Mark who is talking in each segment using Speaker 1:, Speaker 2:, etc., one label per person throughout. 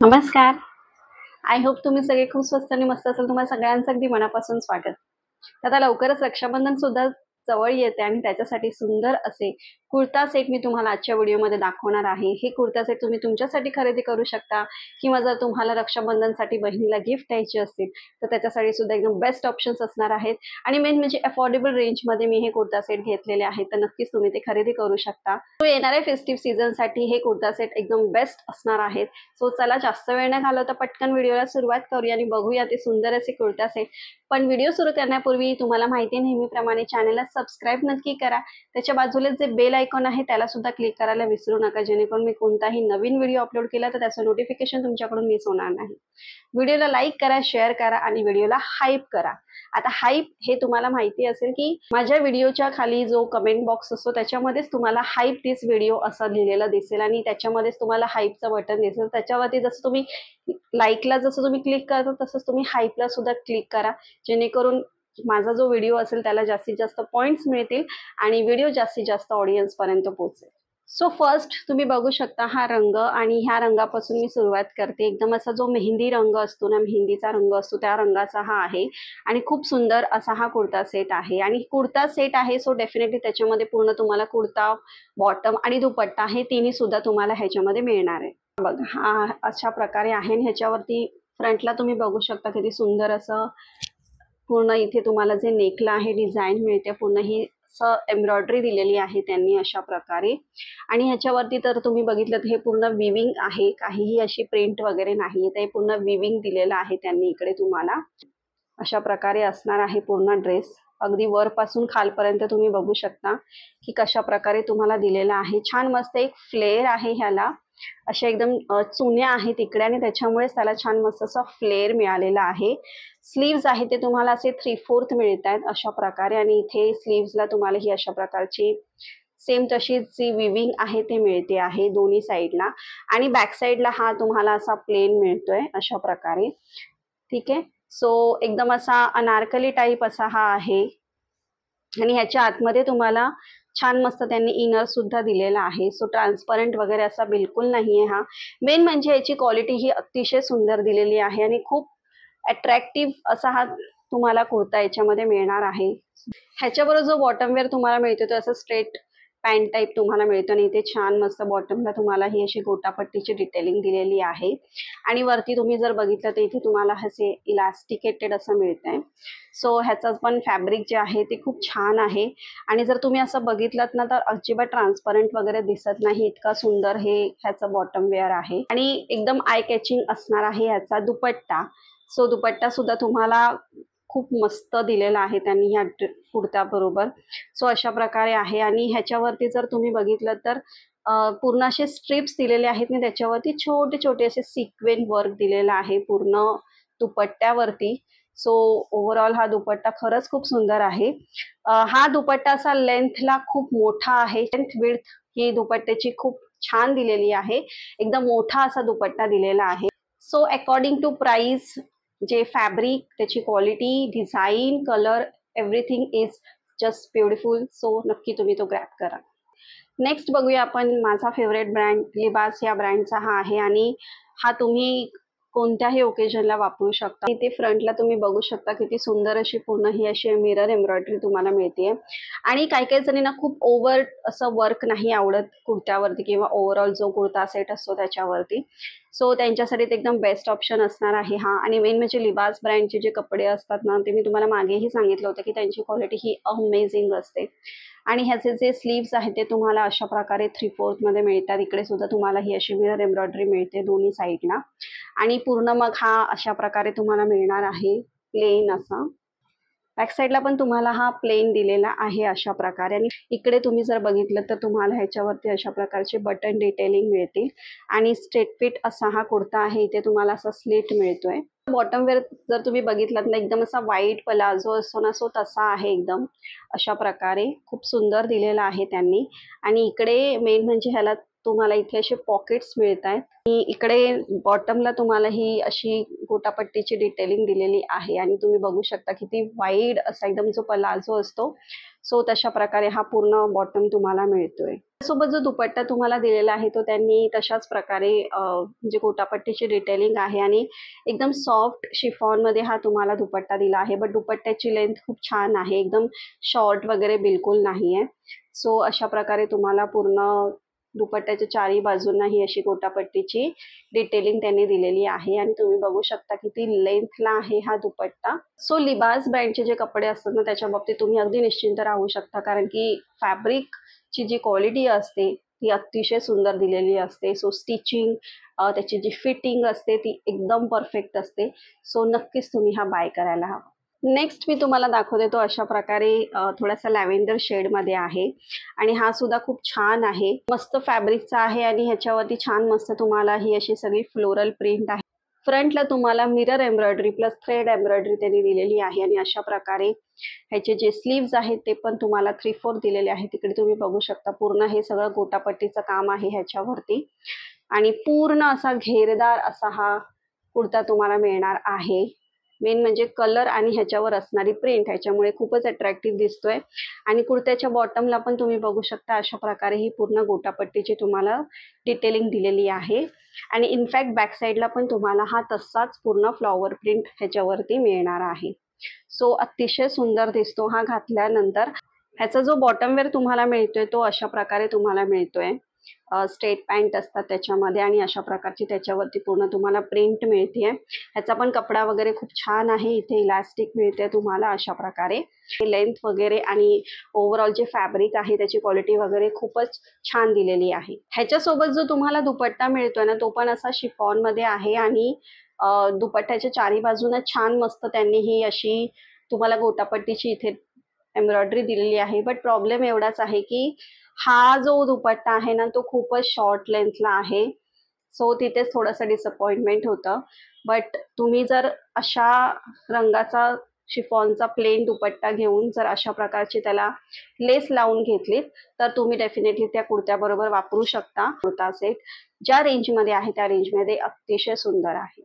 Speaker 1: नमस्कार. I hope तुम्ही सगळे खूप स्वस्त आणि मस्त असाल. तुम्हाला सगळ्यांचं अगदी मनापासून स्वागत. तर आता लवकरच रक्षाबंधन सुद्धा जवळ येते आणि त्याच्यासाठी सुंदर असे कुर्ता सेट मी तुम्हाला आजच्या व्हिडिओमध्ये दाखवणार आहे. हे कुर्ता सेट तुम्ही तुमच्यासाठी खरेदी करू शकता किंवा जर तुम्हाला रक्षाबंधनसाठी बहिणीला गिफ्ट द्यायची असतील तर त्याच्यासाठी सुद्धा एकदम बेस्ट ऑप्शन्स असणार आहेत. आणि मेन म्हणजे अफोर्डेबल रेंजमध्ये मी हे कुर्ता सेट घेतलेले आहेत, तर नक्कीच तुम्ही ते खरेदी करू शकता. तो येणाऱ्या फेस्टिव्ह सीझनसाठी हे कुर्ता सेट एकदम बेस्ट असणार आहेत. सो चला जास्त वेळ न घालवता पटकन व्हिडिओला सुरुवात करूया आणि बघूया ते सुंदर असे कुर्ता सेट. पण व्हिडिओ सुरू करण्यापूर्वी तुम्हाला माहिती नेहमीप्रमाणे चॅनलला सबस्क्राईब नक्की करा. त्याच्या बाजूला जे बेल आयकॉन आहे त्याला सुद्धा क्लिक करायला विसरू नका, जेणेकरून मी कोणताही नवीन व्हिडिओ अपलोड केला तर त्याचं नोटिफिकेशन तुमच्याकडून मिस होणार नाही. व्हिडिओला लाईक करा, शेअर करा आणि व्हिडिओला हाईप करा. आता हाईप हे तुम्हाला माहिती असेल की माझ्या व्हिडिओच्या खाली जो कमेंट बॉक्स असतो त्याच्यामध्येच तुम्हाला हाईप दिस व्हिडिओ असं लिहिलेलं दिसेल आणि त्याच्यामध्येच तुम्हाला हाईपचं बटन दिसेल. त्याच्यावरती जसं तुम्ही लाईकला जसं तुम्ही क्लिक करता तसंच तुम्ही हाईपला सुद्धा क्लिक करा, जेणेकरून माझा जो व्हिडिओ असेल त्याला जास्तीत जास्त पॉइंट्स मिळतील आणि व्हिडिओ जास्तीत जास्त ऑडियन्स पर्यंत पोहोचेल. सो फर्स्ट तुम्ही बघू शकता हा रंग आणि ह्या रंगापासून मी सुरुवात करते. एकदम असा जो मेहंदी रंग असतो ना, मेहंदीचा रंग असतो त्या रंगाचा हा आहे आणि खूप सुंदर असा हा कुर्ता सेट आहे. आणि कुर्ता सेट आहे सो डेफिनेटली त्याच्यामध्ये पूर्ण तुम्हाला कुर्ता, बॉटम आणि दुपट्टा हे तिन्ही सुद्धा तुम्हाला ह्याच्यामध्ये मिळणार आहे. बघा हा अशा प्रकारे आहे आणि ह्याच्यावरती फ्रंटला तुम्ही बघू शकता किती सुंदर असं पूर्ण इथे तुम्हाला जे नेकला आहे डिझाईन मिळते, पूर्ण ही एम्ब्रॉयडरी दिलेली आहे त्यांनी अशा प्रकारे. आणि ह्याच्यावरती तर तुम्ही बघितलं तर हे पूर्ण विविंग आहे, काहीही अशी प्रिंट वगैरे नाही, ते पूर्ण विविंग दिलेलं आहे त्यांनी इकडे तुम्हाला. अशा प्रकारे असणार आहे पूर्ण ड्रेस. अगदी वरपासून खालपर्यंत तुम्ही बघू शकता की कशा प्रकारे तुम्हाला दिलेला आहे. छान मस्त एक फ्लेअर आहे ह्याला, अशा एकदम चुन्या आहेत इकडे आणि त्याच्यामुळेच त्याला छान मस्त असा फ्लेअर मिळालेला आहे. स्लीव्ज आहे ते तुम्हाला असे 3/4 मिळत आहेत अशा प्रकारे आणि इथे स्लीव्सला तुम्हाला ही अशा प्रकारची सेम तशीच जी विविंग आहे ते मिळते आहे दोन्ही साईडला. आणि बॅक साईडला हा तुम्हाला असा प्लेन मिळतोय अशा प्रकारे. ठीक आहे. सो एकदम असा अनारकली टाईप असा हा आहे आणि ह्याच्या आतमध्ये तुम्हाला छान मस्त त्यांनी इनर सुद्धा दिलेला आहे. सो ट्रान्सपरंट वगैरे असा बिलकुल नाहीये हा. मेन म्हणजे याची क्वालिटी ही अतिशय सुंदर दिलेली आहे आणि खूप अट्रॅक्टिव्ह असा हा तुम्हाला कुर्ता याच्यामध्ये मिळणार आहे. ह्याच्याबरोबर जो बॉटम वेअर तुम्हाला मिळतो तो असं स्ट्रेट पॅन्ट टाईप तुम्हाला मिळतो आणि इथे छान मस्त बॉटमला तुम्हाला ही अशी गोटापट्टीची डिटेलिंग दिलेली आहे. आणि वरती तुम्ही जर बघितलं तर इथे तुम्हाला असे इलास्टिकेटेड असं मिळतंय. सो ह्याचं पण फॅब्रिक जे आहे ते खूप छान आहे आणि जर तुम्ही असं बघितलं ना तर अजिबात ट्रान्सपरंट वगैरे दिसत नाही, इतका सुंदर हे ह्याचं बॉटम वेअर आहे. आणि एकदम आय कॅचिंग असणार आहे ह्याचा दुपट्टा. सो दुपट्टा सुद्धा तुम्हाला खूप मस्त दिलेला आहे त्यांनी ह्या कुर्त्याबरोबर. सो अशा प्रकारे आहे आणि ह्याच्यावरती जर तुम्ही बघितलं तर पूर्ण असे स्ट्रिप्स दिलेले आहेत आणि त्याच्यावरती छोटे छोटे असे सिक्वेन वर्क दिलेलं आहे पूर्ण दुपट्ट्यावरती. सो ओव्हरऑल हा दुपट्टा खरंच खूप सुंदर आहे. हा दुपट्टा असा लेंथला खूप मोठा आहे. लेंथ विड्थ ही दुपट्ट्याची खूप छान दिलेली आहे. एकदम मोठा असा दुपट्टा दिलेला आहे. सो अकॉर्डिंग टू प्राइस, जे फॅब्रिक, त्याची quality, design, colour, everything is just beautiful. So नक्की तुम्ही तो ग्रॅब करा. नेक्स्ट बघूया आपण माझा फेवरेट ब्रँड लिबास या ब्रँडचा हा आहे आणि हा तुम्ही कोणत्याही ओकेजनला वापरू शकता. इथे फ्रंटला तुम्ही बघू शकता किती सुंदर अशी पूर्ण ही अशी मिरर एम्ब्रॉयडरी तुम्हाला मिळते. आणि काही काही जणींना खूप ओव्हर असं वर्क नाही आवडत कुर्त्यावरती किंवा ओव्हरऑल जो कुर्ता सेट असतो त्याच्यावरती. सो त्यांच्यासाठी ते एकदम बेस्ट ऑप्शन असणार आहे हा. आणि मेन म्हणजे लिबास ब्रँडचे जे कपडे असतात ना ते मी तुम्हाला मागेही सांगितलं होतं की त्यांची क्वालिटी ही अमेझिंग असते. आणि ह्याचे जे स्लीव्स आहेत ते तुम्हाला अशा प्रकारे 3/4 मध्ये मिळतात. इकडे सुद्धा तुम्हाला ही अशी मिरर एम्ब्रॉयडरी मिळते दोन्ही साईडला. आणि पूर्ण मग हा अशा प्रकारे तुम्हाला मिळणार आहे प्लेन असा. बॅक साईडला पण तुम्हाला हा प्लेन दिलेला आहे अशा प्रकारे. आणि इकडे तुम्ही जर बघितलं तर तुम्हाला ह्याच्यावरती अशा प्रकारचे बटन डिटेलिंग मिळतील आणि स्ट्रेट फिट असा हा कुर्ता आहे. इथे तुम्हाला असा स्लिट मिळतोय. बॉटम वेअर जर तुम्ही बघितलात ना एकदम असा व्हाईट पलाझो असतो ना सो तसा आहे एकदम अशा प्रकारे. खूप सुंदर दिलेला आहे त्यांनी. आणि इकडे मेन म्हणजे ह्याला तुम्हाला इथे असे पॉकेट्स मिळत आहेत आणि इकडे बॉटमला तुम्हाला ही अशी गोटापट्टीची डिटेलिंग दिलेली आहे आणि तुम्ही बघू शकता किती वाईड असा एकदम जो पलाझो असतो सो तशा प्रकारे हा पूर्ण बॉटम तुम्हाला मिळतोय. त्यासोबत जो दुपट्टा तुम्हाला दिलेला आहे तो त्यांनी तशाच प्रकारे म्हणजे गोटापट्टीची डिटेलिंग आहे आणि एकदम सॉफ्ट शिफॉन मध्ये हा तुम्हाला दुपट्टा दिला आहे. बट दुपट्ट्याची लेंथ खूप छान आहे, एकदम शॉर्ट वगैरे बिलकुल नाहीये. सो अशा प्रकारे तुम्हाला पूर्ण दुपट्ट्याच्या चारही बाजूंना ही अशी गोटापट्टीची डिटेलिंग त्यांनी दिलेली आहे आणि तुम्ही बघू शकता किती लेंथला आहे हा दुपट्टा. सो लिबास ब्रँडचे जे कपडे असतात ना त्याच्या बाबतीत तुम्ही अगदी निश्चिंत राहू शकता, कारण की फॅब्रिकची जी क्वालिटी असते ती अतिशय सुंदर दिलेली असते. सो स्टिचिंग त्याची जी फिटिंग असते ती एकदम परफेक्ट असते. सो नक्कीच तुम्ही हा बाय करायला हवा. नेक्स्ट मी तुम्हाला दाखवते तो अशा प्रकारे थोडासा लॅव्हेंडर शेडमध्ये आहे आणि हा सुद्धा खूप छान आहे, मस्त फॅब्रिकचा आहे आणि ह्याच्यावरती छान मस्त तुम्हाला ही अशी सगळी फ्लोरल प्रिंट आहे. फ्रंटला तुम्हाला mirror embroidery plus thread embroidery त्यांनी दिलेली आहे आणि अशा प्रकारे ह्याचे जे स्लीव्ज आहेत ते पण तुम्हाला 3/4 दिलेले आहेत. तिकडे तुम्ही बघू शकता पूर्ण हे सगळं गोटापट्टीचं काम आहे ह्याच्यावरती आणि पूर्ण असा घेरदार असा हा कुर्ता तुम्हाला मिळणार आहे. मेन म्हणजे कलर आणि ह्याच्यावर असणारी प्रिंट ह्याच्यामुळे खूपच अट्रॅक्टिव्ह दिसतोय आणि कुर्त्याच्या बॉटमला पण तुम्ही बघू शकता अशा प्रकारे ही पूर्ण गोटापट्टीची तुम्हाला डिटेलिंग दिलेली आहे आणि इनफॅक्ट बॅक साईडला पण तुम्हाला हा तसाच पूर्ण फ्लॉवर प्रिंट ह्याच्यावरती मिळणार आहे. सो अतिशय सुंदर दिसतो हा घातल्यानंतर. ह्याचा जो बॉटम वेअर तुम्हाला मिळतोय तो अशा प्रकारे तुम्हाला मिळतोय. स्ट्रेट पॅन्ट असतात त्याच्यामध्ये आणि अशा प्रकारची त्याच्यावरती पूर्ण तुम्हाला प्रिंट मिळते. ह्याचा पण कपडा वगैरे खूप छान आहे. इथे इलास्टिक मिळते तुम्हाला अशा प्रकारे. लेंथ वगैरे आणि ओव्हरऑल जे फॅब्रिक आहे त्याची क्वालिटी वगैरे खूपच छान दिलेली आहे. ह्याच्यासोबत जो तुम्हाला दुपट्टा मिळतोय ना तो पण असा शिफॉन मध्ये आहे आणि दुपट्ट्याच्या चारी बाजूने छान मस्त त्यांनी ही अशी तुम्हाला गोटापट्टीची इथे एम्ब्रॉयडरी दिलेली आहे. बट प्रॉब्लेम एवढाच आहे की हा जो दुपट्टा आहे ना तो खूपच शॉर्ट लेंथला आहे. सो तिथेच थोडंसं डिसअपॉइंटमेंट होतं. बट तुम्ही जर अशा रंगाचा शिफॉनचा प्लेन दुपट्टा घेऊन जर अशा प्रकारची त्याला लेस लावून घेतलीत तर तुम्ही डेफिनेटली त्या कुर्त्याबरोबर वापरू शकता. कुर्ता सेट ज्या रेंजमध्ये आहे त्या रेंजमध्ये अतिशय सुंदर आहे.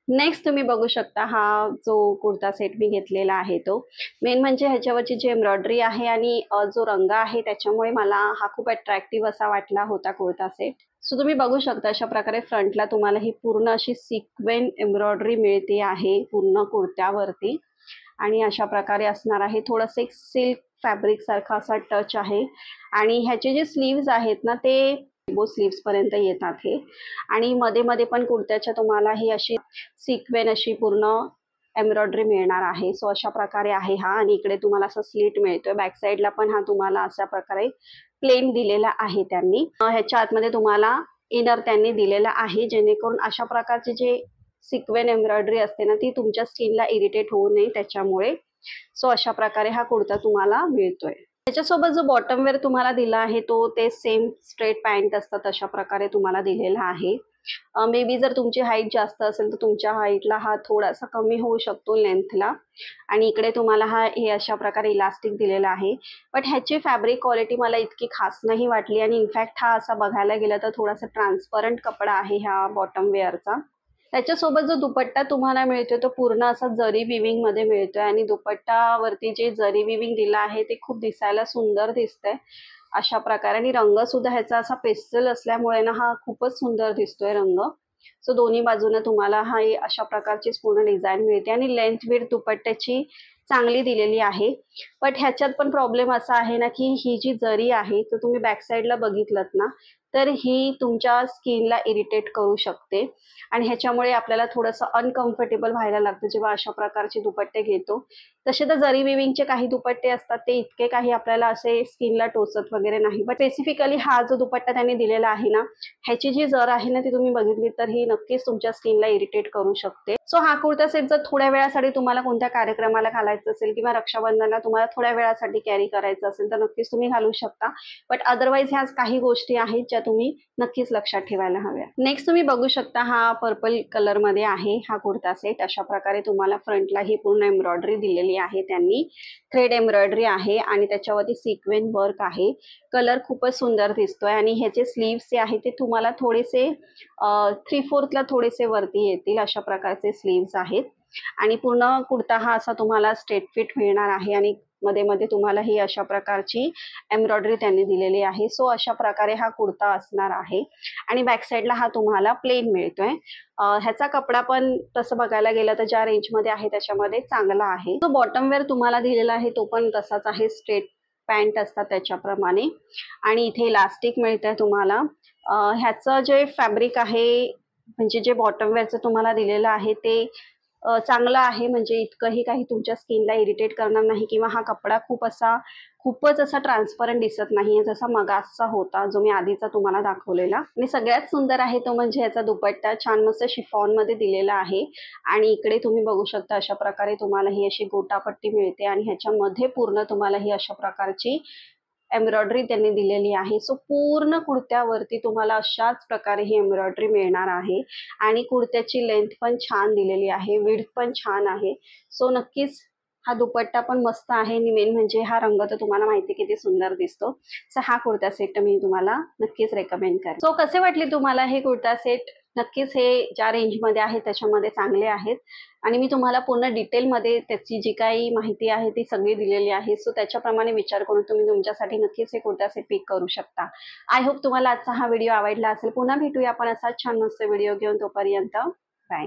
Speaker 1: नेक्स्ट तुम्ही बघू शकता हा जो कुर्ता सेट मी घेतलेला आहे तो मेन म्हणजे ह्याच्यावरची जी एम्ब्रॉयडरी आहे आणि जो रंग आहे त्याच्यामुळे मला हा खूप अट्रॅक्टिव्ह असा वाटला होता कुर्ता सेट. सो तुम्ही बघू शकता अशा प्रकारे फ्रंटला तुम्हाला ही पूर्ण अशी सिक्वेन एम्ब्रॉयडरी मिळते आहे पूर्ण कुर्त्यावरती आणि अशा प्रकारे असणार आहे. थोडंसं एक सिल्क फॅब्रिक सारखा असा टच आहे आणि ह्याचे जे स्लीव्ज आहेत ना ते स्लीव्स पर्यंत येतात हे आणि मध्ये मध्ये पण कुर्त्याच्या तुम्हाला ही अशी सिक्वेन अशी पूर्ण एम्ब्रॉयडरी मिळणार आहे. सो अशा प्रकारे आहे हा आणि इकडे तुम्हाला असा स्लिट मिळतोय. बॅक साईडला पण हा तुम्हाला अशा प्रकारे प्लेन दिलेला आहे त्यांनी. ह्याच्या आतमध्ये तुम्हाला इनर त्यांनी दिलेला आहे जेणेकरून अशा प्रकारचे जे सिक्वेन एम्ब्रॉयडरी असते ना ती तुमच्या स्किनला इरिटेट होऊ नये त्याच्यामुळे. सो अशा प्रकारे हा कुर्ता तुम्हाला मिळतोय. त्याच्यासोबत जो बॉटम वेअर तुम्हाला दिला आहे तो ते सेम स्ट्रेट पॅन्ट असतात अशा प्रकारे तुम्हाला दिलेला आहे. मे बी जर तुमची हाईट जास्त असेल तर तुमच्या हाईटला हा थोडासा कमी होऊ शकतो लेंथला आणि इकडे तुम्हाला हा हे अशा प्रकारे इलास्टिक दिलेला आहे. बट ह्याची फॅब्रिक क्वालिटी मला इतकी खास नाही वाटली आणि इनफॅक्ट हा असा बघायला गेला तर थोडासा ट्रान्सपरंट कपडा आहे ह्या बॉटम वेअरचा. त्याच्यासोबत जो दुपट्टा तुम्हाला मिळतोय तो पूर्ण असा जरी विविंग मध्ये मिळतोय आणि दुपट्टावरती जे जरी विविंग दिलं आहे ते खूप दिसायला सुंदर दिसतंय अशा प्रकारे आणि रंग सुद्धा ह्याचा असा पेस्टल असल्यामुळे ना हा खूपच सुंदर दिसतोय रंग. सो दोन्ही बाजूने तुम्हाला हा अशा प्रकारची पूर्ण डिझाईन मिळते आणि लेंथ विड्थ दुपट्ट्याची चांगली दिलेली आहे. बट ह्याच्यात पण प्रॉब्लेम असा आहे ना की ही जी जरी आहे तर तुम्ही बॅक साईडला बघितलत ना तर ही तुमच्या स्किनला इरिटेट करू शकते आणि ह्याच्यामुळे आपल्याला थोडंसं अनकम्फर्टेबल व्हायला लागतं जेव्हा अशा प्रकारचे दुपट्टे घेतो. तसे तर जरी विविंगचे काही दुपट्टे असतात ते इतके काही आपल्याला असे स्किनला टोचत वगैरे नाही. बट स्पेसिफिकली हा जो दुपट्टा त्यांनी दिलेला आहे ना ह्याची जी जर आहे ना ती तुम्ही बघितली तर ही नक्कीच तुमच्या स्किनला इरिटेट करू शकते. सो हा कुर्ता सेट जर थोड्या वेळासाठी तुम्हाला कोणत्या कार्यक्रमाला घालायचं असेल किंवा रक्षाबंधनला तुम्हाला थोड्या वेळासाठी कॅरी करायचं असेल तर नक्कीच तुम्ही घालू शकता. बट अदरवाईज ह्या काही गोष्टी आहेत ज्या तुम्ही नक्कीच लक्षात ठेवायला हव्या. नेक्स्ट तुम्ही बघू शकता हा पर्पल कलर मध्ये आहे हा कुर्ता सेट. अशा प्रकारे तुम्हाला फ्रंटला ही पूर्ण एम्ब्रॉयडरी दिलेली आहे त्यांनी. थ्रेड एम्ब्रॉयडरी आहे आणि त्याच्यावरती सिक्वेन्स वर्क आहे. कलर खूपच सुंदर दिसतोय आणि ह्याचे स्लीव्स जे आहे ते तुम्हाला थोडेसे 3/4 ला थोडेसे वरती येतील अशा प्रकारचे स्लीव्स आहेत. आणि पूर्ण कुर्ता हा असा तुम्हाला स्ट्रेट फिट मिळणार आहे आणि मध्ये मध्ये तुम्हाला ही अशा प्रकारची एम्ब्रॉयडरी त्यांनी दिलेली आहे. सो अशा प्रकारे हा कुर्ता असणार आहे आणि बॅक साईडला हा तुम्हाला प्लेन मिळतोय. ह्याचा कपडा पण तसं बघायला गेलं तर ज्या रेंजमध्ये आहे त्याच्यामध्ये चांगला आहे. जो बॉटम वेअर तुम्हाला दिलेला आहे तो पण तसाच आहे, स्ट्रेट पॅन्ट असतात त्याच्याप्रमाणे आणि इथे इलास्टिक मिळतंय तुम्हाला. ह्याचं जे फॅब्रिक आहे म्हणजे जे बॉटम वेअरचं तुम्हाला दिलेलं आहे ते चांगलं आहे, म्हणजे इतकंही काही तुमच्या स्किनला इरिटेट करणार नाही किंवा हा कपडा खूपच असा ट्रान्सपरंट दिसत नाहीये जसा मगासचा होता जो मी आधीचा तुम्हाला दाखवलेला. आणि सगळ्यात सुंदर आहे तो म्हणजे याचा दुपट्टा छान मस्त शिफॉन मध्ये दिलेला आहे आणि इकडे तुम्ही बघू शकता अशा प्रकारे तुम्हाला ही अशी गोटापट्टी मिळते आणि ह्याच्यामध्ये पूर्ण तुम्हाला ही अशा प्रकारची एम्ब्रॉयडरी त्यांनी दिलेली आहे. सो पूर्ण कुर्त्यावरती तुम्हाला अशाच प्रकारे ही एम्ब्रॉयडरी मिळणार आहे आणि कुर्त्याची लेंथ पण छान दिलेली आहे, विड्थ पण छान आहे. सो नक्कीच हा दुपट्टा पण मस्त आहे आणि मेन म्हणजे हा रंग तर तुम्हाला माहिती किती सुंदर दिसतो. सो हा कुर्ता सेट मी तुम्हाला नक्कीच रेकमेंड करेन. सो कसे वाटले तुम्हाला हे कुर्ता सेट? नक्कीच हे ज्या रेंजमध्ये आहे त्याच्यामध्ये चांगले आहेत आणि मी तुम्हाला पूर्ण डिटेलमध्ये त्याची जी काही माहिती आहे ती सगळी दिलेली आहे. सो त्याच्याप्रमाणे विचार करून तुम्ही तुमच्यासाठी नक्कीच हे कुर्ता सेट पिक करू शकता. आय होप तुम्हाला आजचा हा व्हिडिओ आवडला असेल. पुन्हा भेटूया आपण असाच छान मस्त व्हिडिओ घेऊन. तोपर्यंत बाय.